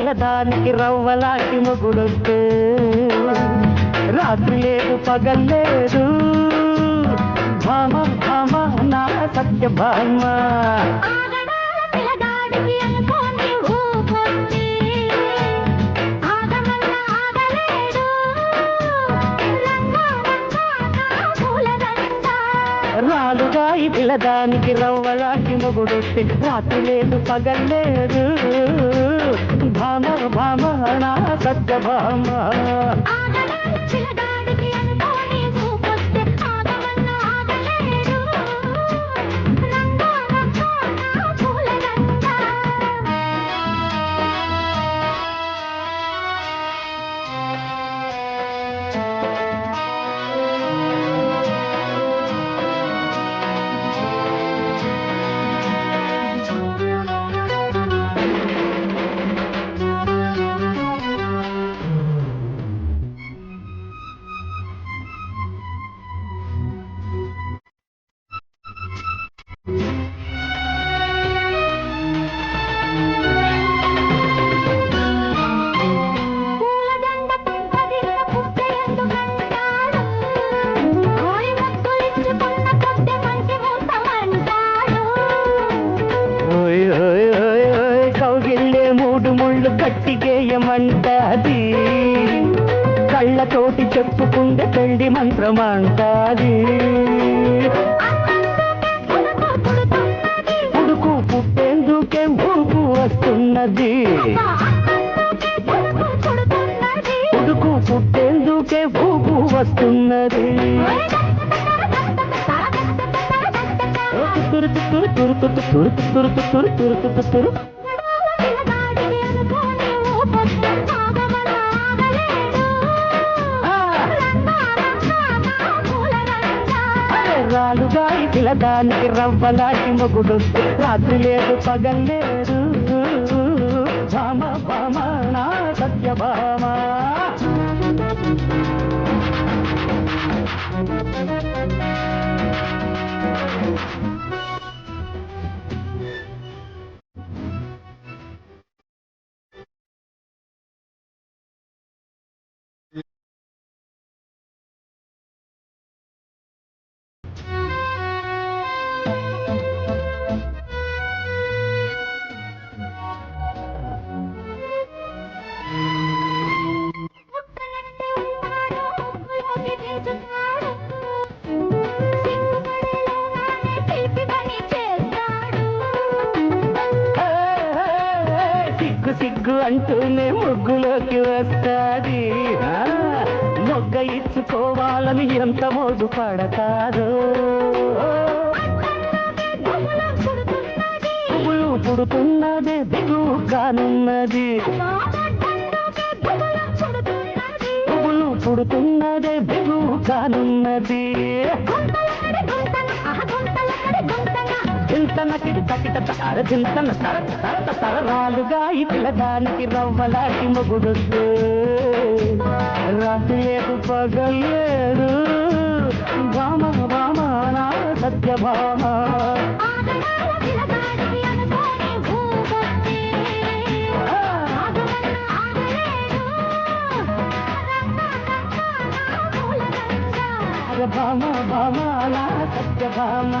పిల్లదానికి రవ్వలాంటి మొగుడొస్తే రాత్రి లేదు పగల్లేదు భామ భామ నా సత్య భామ రాలుగాయి పిల్లదానికి రవ్వలాంటి మొగుడొస్తే రాత్రి లేదు పగల్లేదు భామ భామ నా సత్య భామ ముళ్ళు కట్టికేయమంటాది కళ్ళతోటి చెప్పుకుంటే పెళ్లి మంత్రమంటాది ఉడుకు పుట్టేందుకే ఊపు వస్తున్నది ఉడుకు పుట్టేందుకే ఊపు వస్తున్నది తురుతు తురుతు తురుతు తురుతు తురుతు తురుతు తురు రాలుగాయి పిల్లదానికి రవ్వలాంటి మొగుడొస్తే రాత్రి లేదు పగల్లేదు భామ భామ నా సత్య భామ సిగ్గు అంటూనే ముగ్గులోకి వస్తాది మొగ్గ ఇచ్చుకోవాలని ఎంత మోజు పడతారో పువ్వులు పుడుతున్నదే దిగువు కానున్నది పువ్వులు పుడుతున్నదే దిగువు కానున్నది రాలుగాయి పిల్లదానికి రవ్వలాంటి మొగుడొద్దు రాత్రి లేదు పగలేదు భామ భామ నా సత్య భామ భామ భామ నా సత్య భామ